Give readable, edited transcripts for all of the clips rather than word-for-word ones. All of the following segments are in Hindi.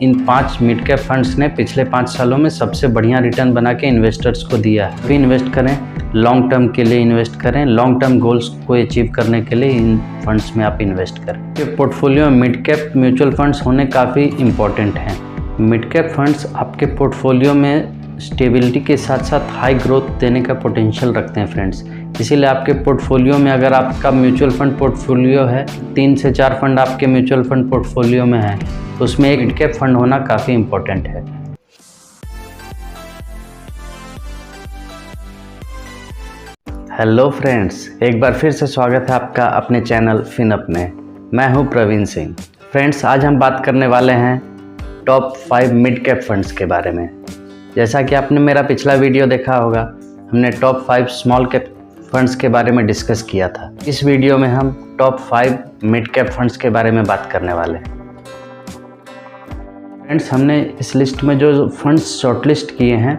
इन 5 मिड कैप फंड्स ने पिछले 5 सालों में सबसे बढ़िया रिटर्न बना के इन्वेस्टर्स को दिया है। भी इन्वेस्ट करें, लॉन्ग टर्म के लिए इन्वेस्ट करें, लॉन्ग टर्म गोल्स को अचीव करने के लिए इन फंड्स में आप इन्वेस्ट करें। ये पोर्टफोलियो में मिड कैप म्यूचुअल फंड्स होने काफ़ी इम्पोर्टेंट हैं। मिड कैप फंड्स आपके पोर्टफोलियो में स्टेबिलिटी के साथ साथ हाई ग्रोथ देने का पोटेंशियल रखते हैं फ्रेंड्स। इसीलिए आपके पोर्टफोलियो में अगर आपका म्यूचुअल फंड पोर्टफोलियो है, 3 से 4 फंड आपके म्यूचुअल फंड पोर्टफोलियो में है, तो उसमें एक मिड कैप फंड होना काफ़ी इम्पोर्टेंट है। हेलो फ्रेंड्स, एक बार फिर से स्वागत है आपका अपने चैनल फिनअप में। मैं हूं प्रवीण सिंह। फ्रेंड्स, आज हम बात करने वाले हैं टॉप 5 मिड कैप फंड्स के बारे में। जैसा कि आपने मेरा पिछला वीडियो देखा होगा, हमने टॉप 5 स्मॉल कैप फंड्स के बारे में डिस्कस किया था। इस वीडियो में हम टॉप 5 मिड कैप फंड्स के बारे में बात करने वाले हैं। फ्रेंड्स, हमने इस लिस्ट में जो फंड्स शॉर्टलिस्ट किए हैं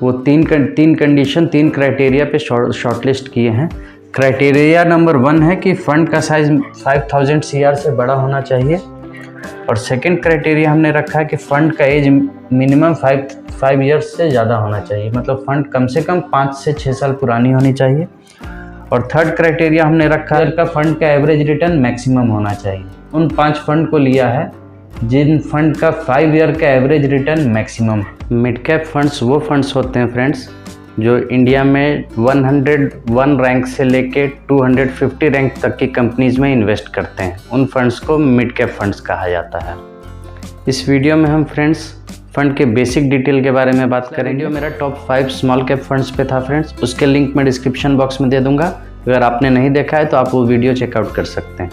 वो तीन कंडीशन, 3 क्राइटेरिया पे शॉर्टलिस्ट किए हैं। क्राइटेरिया नंबर 1 है कि फंड का साइज 5000 CR से बड़ा होना चाहिए, और सेकंड क्राइटेरिया हमने रखा है कि फंड का एज मिनिमम 5 ईयर्स से ज़्यादा होना चाहिए, मतलब फंड कम से कम 5 से 6 साल पुरानी होनी चाहिए। और थर्ड क्राइटेरिया हमने रखा है का फंड का एवरेज रिटर्न मैक्सिमम होना चाहिए। उन 5 फंड को लिया है जिन फंड का 5 ईयर का एवरेज रिटर्न मैक्सिमम है। मिड कैप फंड्स वो फंड्स होते हैं फ्रेंड्स जो इंडिया में 101 रैंक से लेके 250 रैंक तक की कंपनीज में इन्वेस्ट करते हैं। उन फंड्स को मिड कैप फंड्स कहा जाता है। इस वीडियो में हम फ्रेंड्स फंड के बेसिक डिटेल के बारे में बात करेंगे। वीडियो मेरा टॉप 5 स्मॉल कैप फंड्स पे था फ्रेंड्स, उसके लिंक मैं डिस्क्रिप्शन बॉक्स में दे दूंगा। अगर आपने नहीं देखा है तो आप वो वीडियो चेकआउट कर सकते हैं।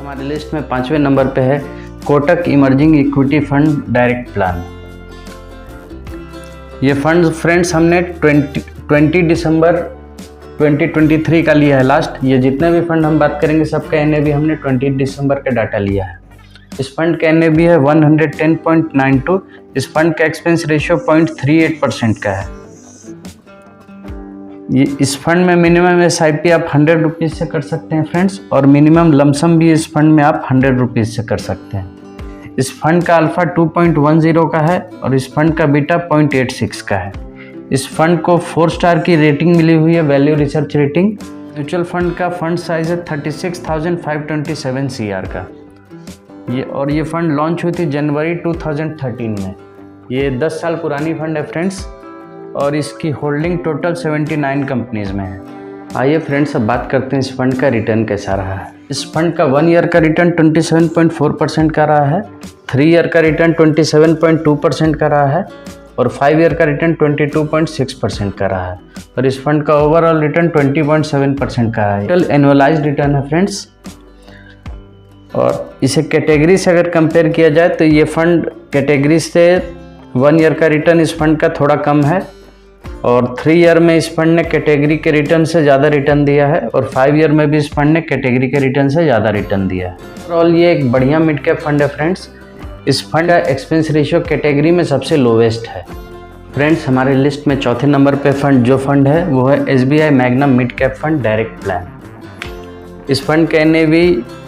हमारी लिस्ट में 5वें नंबर पे है Kotak emerging equity fund direct plan. ये फंड फ्रेंड्स हमने 20 दिसंबर 2023 का लिया है लास्ट। ये जितने भी फंड हम बात करेंगे सबका NAV हमने 20 दिसंबर का डाटा लिया है। इस फंड का NAV है 110.92। इस फंड का एक्सपेंस रेशियो 0.38% का है। ये इस फंड में मिनिमम SIP आप 100 रुपीज़ से कर सकते हैं फ्रेंड्स, और मिनिमम लमसम भी इस फंड में आप 100 रुपीज़ से कर सकते हैं। इस फंड का अल्फा 2.10 का है और इस फंड का बीटा 0.86 का है। इस फंड को 4 स्टार की रेटिंग मिली हुई है, value research rating. Mutual fund का फंड साइज है 36,527 CR का। ये फंड लॉन्च हुई थी जनवरी 2013 में। ये 10 साल पुरानी फंड है फ्रेंड्स, और इसकी होल्डिंग टोटल 79 कंपनीज में है। आइए फ्रेंड्स, अब बात करते हैं इस फंड का रिटर्न कैसा रहा है। इस फंड का 1 ईयर का रिटर्न 27.4% का रहा है, 3 ईयर का रिटर्न 27.2% का रहा है, और 5 ईयर का रिटर्न 22.6% का रहा है, और इस फंड का ओवरऑल रिटर्न 20.7% का है। टोटल एनुअलाइज्ड रिटर्न है फ्रेंड्स। और इसे कैटेगरी से अगर कंपेयर किया जाए तो ये फंड कैटेगरी से 1 ईयर का रिटर्न इस फंड का थोड़ा कम है, और 3 ईयर में इस फंड ने कैटेगरी के रिटर्न से ज़्यादा रिटर्न दिया है, और 5 ईयर में भी इस फंड ने कैटेगरी के रिटर्न से ज़्यादा रिटर्न दिया है। ओवरऑल ये एक बढ़िया मिड कैप फंड है फ्रेंड्स। इस फंड का एक्सपेंस रेशियो कैटेगरी में सबसे लोवेस्ट है। फ्रेंड्स, हमारे लिस्ट में चौथे नंबर पे फंड जो फंड है वो है SBI magnum mid cap fund direct plan. इस फंड का NAV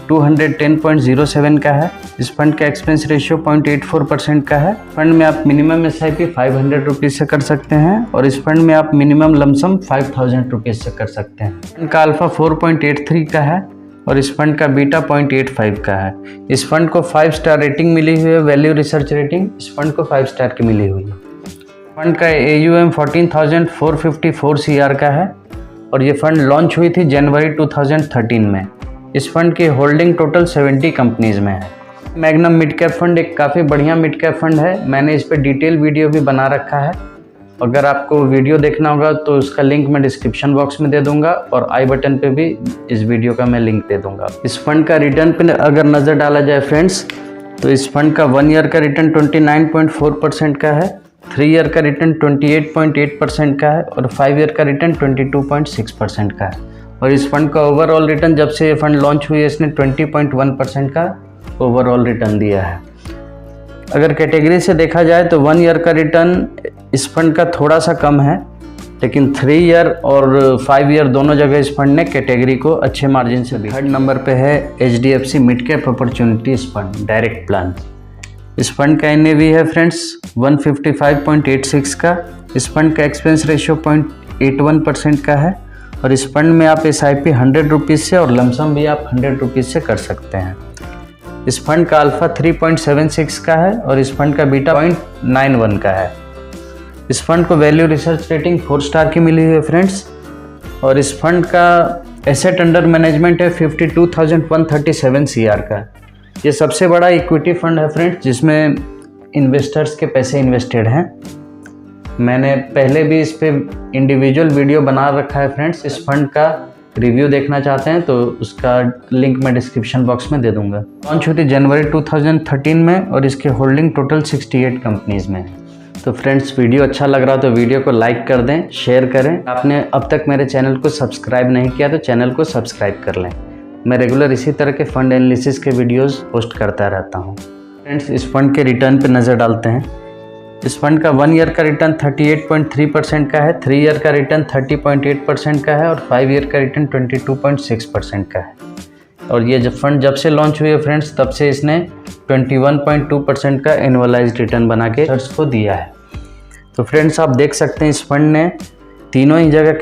210.07 का है। इस फंड का एक्सपेंस रेशियो 0.84% का है। फंड में आप मिनिमम SIP 500 रुपीज़ से कर सकते हैं, और इस फंड में आप मिनिमम लमसम 5000 रुपीज़ से कर सकते हैं। फंड का अल्फा 4.83 का है, और इस फंड का बीटा 0.85 का है। इस फंड को 5 स्टार रेटिंग मिली हुई है, वैल्यू रिसर्च रेटिंग इस फंड को 5 स्टार की मिली हुई है। फंड का AUM 14,454 CR का है, और ये फंड लॉन्च हुई थी जनवरी 2013 में। इस फंड की होल्डिंग टोटल 70 कंपनीज में है। मैग्नम मिड कैप फंड एक काफ़ी बढ़िया मिड कैप फंड है। मैंने इस पर डिटेल वीडियो भी बना रखा है। अगर आपको वीडियो देखना होगा तो उसका लिंक मैं डिस्क्रिप्शन बॉक्स में दे दूंगा, और आई बटन पे भी इस वीडियो का मैं लिंक दे दूंगा। इस फंड का रिटर्न पे अगर नज़र डाला जाए फ्रेंड्स, तो इस फंड का 1 ईयर का रिटर्न 29.4% का है, 3 ईयर का रिटर्न 28.8% का है, और 5 ईयर का रिटर्न 22.6% का है। और इस फंड का ओवरऑल रिटर्न जब से ये फंड लॉन्च हुई है इसने 20.1% का ओवरऑल रिटर्न दिया है। अगर कैटेगरी से देखा जाए तो 1 ईयर का रिटर्न इस फंड का थोड़ा सा कम है, लेकिन 3 ईयर और 5 ईयर दोनों जगह इस फंड ने कैटेगरी को अच्छे मार्जिन से दी। थर्ड नंबर पे है HDFC mid cap opportunities fund direct plan. इस फंड का NAV है फ्रेंड्स 155.86 का। इस फंड का एक्सपेंस रेशियो 0.81% का है और इस फंड में आप SIP 100 रुपीज़ से और लमसम भी आप 100 रुपीज़ से कर सकते हैं। इस फंड का अल्फ़ा 3.76 का है और इस फंड का बीटा 0.91 का है। इस फंड को वैल्यू रिसर्च रेटिंग 4 स्टार की मिली हुई है फ्रेंड्स। और इस फंड का एसेट अंडर मैनेजमेंट है 52,137 CR का। ये सबसे बड़ा इक्विटी फंड है फ्रेंड्स जिसमें इन्वेस्टर्स के पैसे इन्वेस्टेड हैं। मैंने पहले भी इस पे इंडिविजुअल वीडियो बना रखा है फ्रेंड्स। इस फंड का रिव्यू देखना चाहते हैं तो उसका लिंक मैं डिस्क्रिप्शन बॉक्स में दे दूंगा। लॉन्च हुई थी जनवरी 2013 में और इसके होल्डिंग टोटल 68 कंपनीज़ में है। तो फ्रेंड्स वीडियो अच्छा लग रहा तो वीडियो को लाइक कर दें, शेयर करें। आपने अब तक मेरे चैनल को सब्सक्राइब नहीं किया तो चैनल को सब्सक्राइब कर लें। मैं रेगुलर इसी तरह के फंड एनालिसिस के वीडियोस पोस्ट करता रहता हूं। फ्रेंड्स इस फंड के रिटर्न पे नज़र डालते हैं। इस फंड का 1 ईयर का रिटर्न 38.3% का है, 3 ईयर का रिटर्न 30.8% का है और 5 ईयर का रिटर्न 22.6% का है। और ये फंड जब से लॉन्च हुई है फ्रेंड्स तब से इसने 21.2% का एनुअलाइज्ड रिटर्न बना के इन्वेस्टर्स को दिया है। तो फ्रेंड्स आप देख सकते हैं इस फंड ने तीनों ही जगह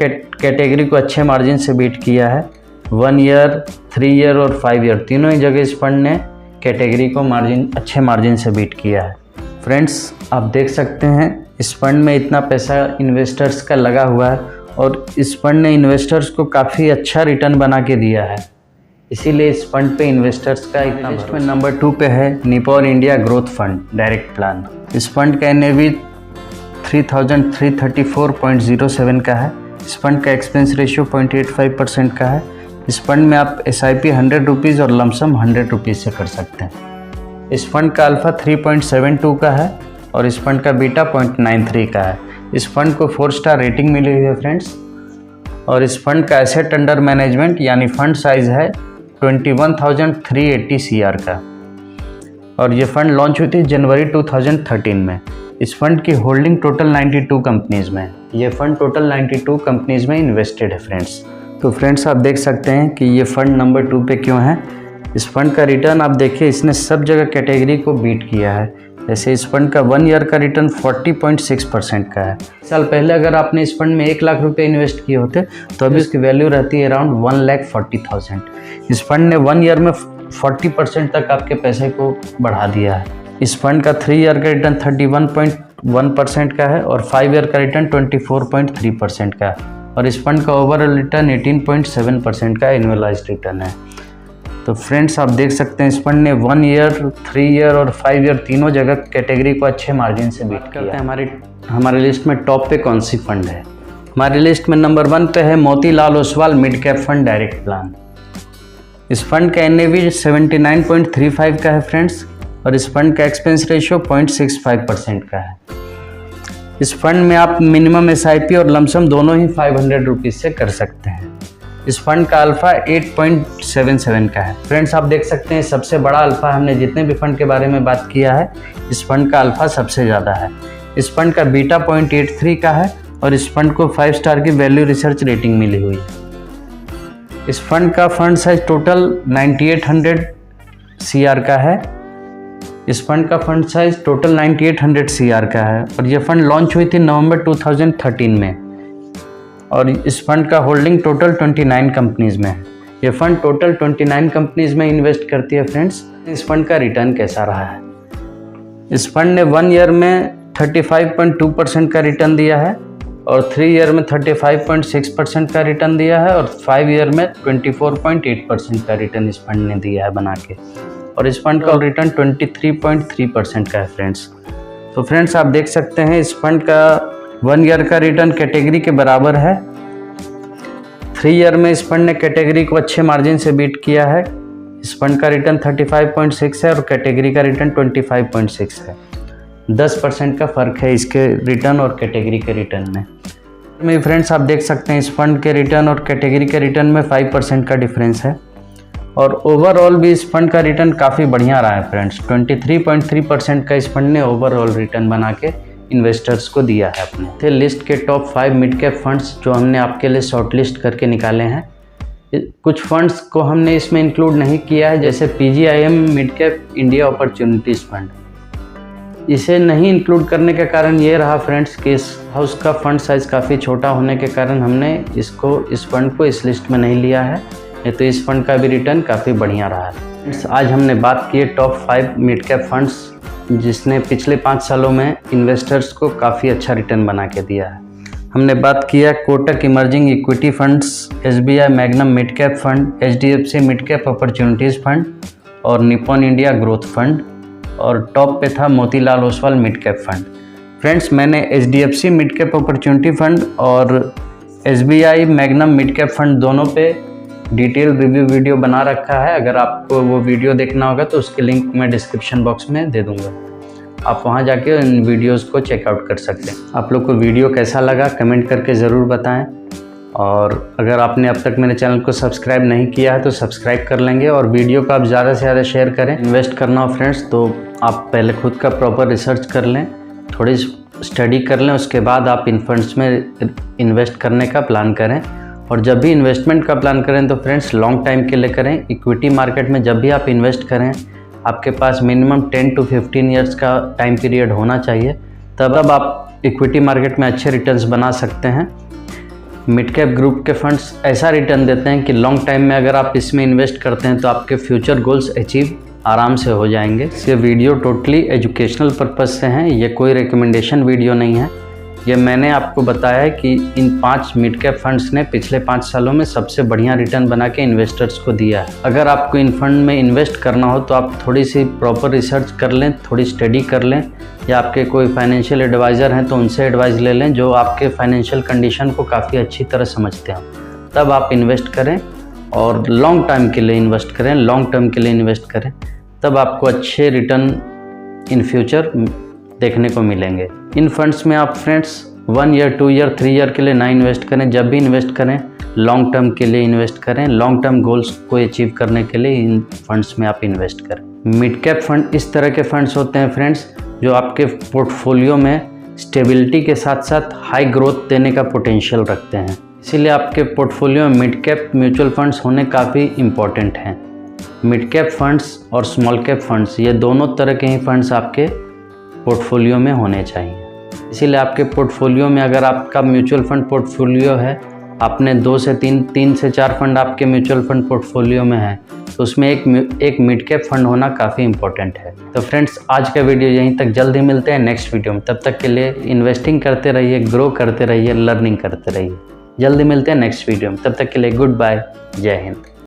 कैटेगरी को अच्छे मार्जिन से बीट किया है। 1 ईयर, 3 ईयर और 5 ईयर तीनों ही जगह इस फंड ने कैटेगरी को अच्छे मार्जिन से बीट किया है। फ्रेंड्स आप देख सकते हैं इस फंड में इतना पैसा इन्वेस्टर्स का लगा हुआ है और इस फंड ने इन्वेस्टर्स को काफ़ी अच्छा रिटर्न बना के दिया है। इसीलिए इस फंड पे इन्वेस्टर्स का इतना लिस्ट में नंबर 2 पे है Nippon India growth fund direct plan. इस फंड का NAV 3,334.07 का है। इस फंड का एक्सपेंस रेशियो 0.85% का है। इस फंड में आप SIP 100 रुपीज़ और लमसम 100 रुपीज़ से कर सकते हैं। इस फंड का अल्फ़ा 3.72 का है और इस फंड का बीटा 0.93 का है। इस फंड को 4 स्टार रेटिंग मिली हुई है फ्रेंड्स। और इस फंड का एसेट अंडर मैनेजमेंट यानी फंड साइज़ है 21,380 CR का। और ये फंड लॉन्च हुई थी जनवरी 2013 में। इस फंड की होल्डिंग टोटल 92 कंपनीज़ में। ये फंड टोटल 92 कंपनीज़ में इन्वेस्टेड है फ्रेंड्स। तो फ्रेंड्स आप देख सकते हैं कि ये फंड नंबर 2 पे क्यों है। इस फंड का रिटर्न आप देखिए इसने सब जगह कैटेगरी को बीट किया है। जैसे इस फंड का 1 ईयर का रिटर्न 40.6% का है। साल पहले अगर आपने इस फंड में 1 लाख रुपए इन्वेस्ट किए होते तो अभी इसकी वैल्यू रहती है अराउंड 1,40,000। इस फंड ने 1 ईयर में 40% तक आपके पैसे को बढ़ा दिया है। इस फंड का 3 ईयर का रिटर्न 31.1% का है और 5 ईयर का रिटर्न 24.3% का है और इस फंड का ओवरऑल रिटर्न 18.7% का एनुअलाइज्ड रिटर्न है। तो फ्रेंड्स आप देख सकते हैं इस फंड ने 1 ईयर, 3 ईयर और 5 ईयर तीनों जगह कैटेगरी को अच्छे मार्जिन से बीट करते हैं। हमारे लिस्ट में टॉप पे कौन सी फंड है। हमारी लिस्ट में नंबर 1 पे है Motilal Oswal mid cap fund direct plan. इस फंड का NAV 79.35 का है फ्रेंड्स और इस फंड का एक्सपेंस रेशियो 0.65% का है। इस फंड में आप मिनिमम SIP और लमसम दोनों ही 500 रुपीज़ से कर सकते हैं। इस फंड का अल्फ़ा 8.77 का है। फ्रेंड्स आप देख सकते हैं सबसे बड़ा अल्फ़ा हमने जितने भी फंड के बारे में बात किया है इस फंड का अल्फ़ा सबसे ज़्यादा है। इस फंड का बीटा 0.83 का है और इस फंड को 5 स्टार की वैल्यू रिसर्च रेटिंग मिली हुई है। इस फंड का फंड साइज टोटल 9800 CR का है। इस फंड का फंड साइज टोटल 9800 CR का है और ये फंड लॉन्च हुई थी नवंबर 2013 में और इस फंड का होल्डिंग टोटल 29 कंपनीज़ में है। ये फंड टोटल 29 कंपनीज़ में इन्वेस्ट करती है फ्रेंड्स। इस फंड का रिटर्न कैसा रहा है। इस फंड ने 1 ईयर में 35.2% का रिटर्न दिया है और 3 ईयर में 35.6% का रिटर्न दिया है और 5 ईयर में 24.8% का रिटर्न इस फंड ने दिया है बना के। और इस फंड का रिटर्न 23.3% का है फ्रेंड्स। तो फ्रेंड्स आप देख सकते हैं इस फंड का 1 ईयर का रिटर्न कैटेगरी के बराबर है। 3 ईयर में इस फंड ने कैटेगरी को अच्छे मार्जिन से बीट किया है। इस फंड का रिटर्न 35.6 है और कैटेगरी का रिटर्न 25.6 है। 10% का फ़र्क है इसके रिटर्न और कैटेगरी के रिटर्न में फ्रेंड्स आप देख सकते हैं इस फंड के रिटर्न और कैटेगरी के रिटर्न में 5% का डिफरेंस है और ओवरऑल भी इस फंड का रिटर्न काफ़ी बढ़िया रहा है फ्रेंड्स। 23.3% का इस फंड ने ओवरऑल रिटर्न बना के इन्वेस्टर्स को दिया है अपने। थे लिस्ट के टॉप 5 मिड कैप फंड्स जो हमने आपके लिए शॉर्ट लिस्ट करके निकाले हैं। कुछ फंड्स को हमने इसमें इंक्लूड नहीं किया है जैसे PGIM mid cap India opportunities fund. इसे नहीं इंक्लूड करने का कारण ये रहा फ्रेंड्स कि इस हाउस का फंड साइज़ काफ़ी छोटा होने के कारण हमने इस फंड को इस लिस्ट में नहीं लिया है। नहीं तो इस फंड का भी रिटर्न काफ़ी बढ़िया रहा है। आज हमने बात की है टॉप 5 मिड कैप फंड्स जिसने पिछले 5 सालों में इन्वेस्टर्स को काफ़ी अच्छा रिटर्न बना के दिया है। हमने बात किया Kotak emerging equity funds, SBI magnum mid cap fund, HDFC mid cap opportunities fund और निप्पॉन इंडिया ग्रोथ फंड, और टॉप पे था Motilal Oswal mid cap fund. Friends, मैंने HDFC mid cap opportunity fund और SBI magnum mid cap fund दोनों पे डिटेल रिव्यू वीडियो बना रखा है। अगर आपको वो वीडियो देखना होगा तो उसके लिंक मैं डिस्क्रिप्शन बॉक्स में दे दूँगा, आप वहाँ जाके इन वीडियोज़ को चेकआउट कर सकते हैं। आप लोग को वीडियो कैसा लगा कमेंट करके ज़रूर बताएं, और अगर आपने अब तक मेरे चैनल को सब्सक्राइब नहीं किया है तो सब्सक्राइब कर लेंगे और वीडियो को आप ज़्यादा से ज़्यादा शेयर करें। इन्वेस्ट करना हो फ्रेंड्स तो आप पहले खुद का प्रॉपर रिसर्च कर लें, थोड़ी स्टडी कर लें, उसके बाद आप इन फंड्स में इन्वेस्ट करने का प्लान करें। और जब भी इन्वेस्टमेंट का प्लान करें तो फ्रेंड्स लॉन्ग टाइम के लिए करें। इक्विटी मार्केट में जब भी आप इन्वेस्ट करें आपके पास मिनिमम 10 to 15 ईयर्स का टाइम पीरियड होना चाहिए, तब आप इक्विटी मार्केट में अच्छे रिटर्न्स बना सकते हैं। मिड कैप ग्रुप के फंड्स ऐसा रिटर्न देते हैं कि लॉन्ग टाइम में अगर आप इसमें इन्वेस्ट करते हैं तो आपके फ्यूचर गोल्स अचीव आराम से हो जाएंगे। ये वीडियो टोटली एजुकेशनल पर्पज़ से हैं, ये कोई रिकमेंडेशन वीडियो नहीं है। ये मैंने आपको बताया है कि इन 5 मिड कैप फंड्स ने पिछले 5 सालों में सबसे बढ़िया रिटर्न बना के इन्वेस्टर्स को दिया है। अगर आपको इन फंड में इन्वेस्ट करना हो तो आप थोड़ी सी प्रॉपर रिसर्च कर लें, थोड़ी स्टडी कर लें, या आपके कोई फाइनेंशियल एडवाइज़र हैं तो उनसे एडवाइस ले लें जो आपके फाइनेंशियल कंडीशन को काफ़ी अच्छी तरह समझते हैं। तब आप इन्वेस्ट करें और लॉन्ग टाइम के लिए इन्वेस्ट करें, लॉन्ग टर्म के लिए इन्वेस्ट करें, तब आपको अच्छे रिटर्न इन फ्यूचर देखने को मिलेंगे। इन फंड्स में आप फ्रेंड्स 1 ईयर, 2 ईयर, 3 ईयर के लिए ना इन्वेस्ट करें। जब भी इन्वेस्ट करें लॉन्ग टर्म के लिए इन्वेस्ट करें, लॉन्ग टर्म गोल्स को अचीव करने के लिए इन फंड्स में आप इन्वेस्ट करें। मिड कैप फंड इस तरह के फंड्स होते हैं फ्रेंड्स जो आपके पोर्टफोलियो में स्टेबिलिटी के साथ साथ हाई ग्रोथ देने का पोटेंशियल रखते हैं। इसीलिए आपके पोर्टफोलियो में मिड कैप म्यूचुअल फंड्स होने काफ़ी इम्पॉर्टेंट हैं। मिड कैप फंड्स और स्मॉल कैप फंड्स ये दोनों तरह के ही फंड्स आपके पोर्टफोलियो में होने चाहिए। इसीलिए आपके पोर्टफोलियो में अगर आपका म्यूचुअल फंड पोर्टफोलियो है, आपने 2 से 3 से 4 फंड आपके म्यूचुअल फंड पोर्टफोलियो में है तो उसमें एक मिड कैप फंड होना काफ़ी इंपॉर्टेंट है। तो फ्रेंड्स आज का वीडियो यहीं तक, जल्द ही मिलते हैं नेक्स्ट वीडियो में। तब तक के लिए इन्वेस्टिंग करते रहिए, ग्रो करते रहिए, लर्निंग करते रहिए। जल्दी मिलते हैं नेक्स्ट वीडियो में, तब तक के लिए गुड बाय, जय हिंद।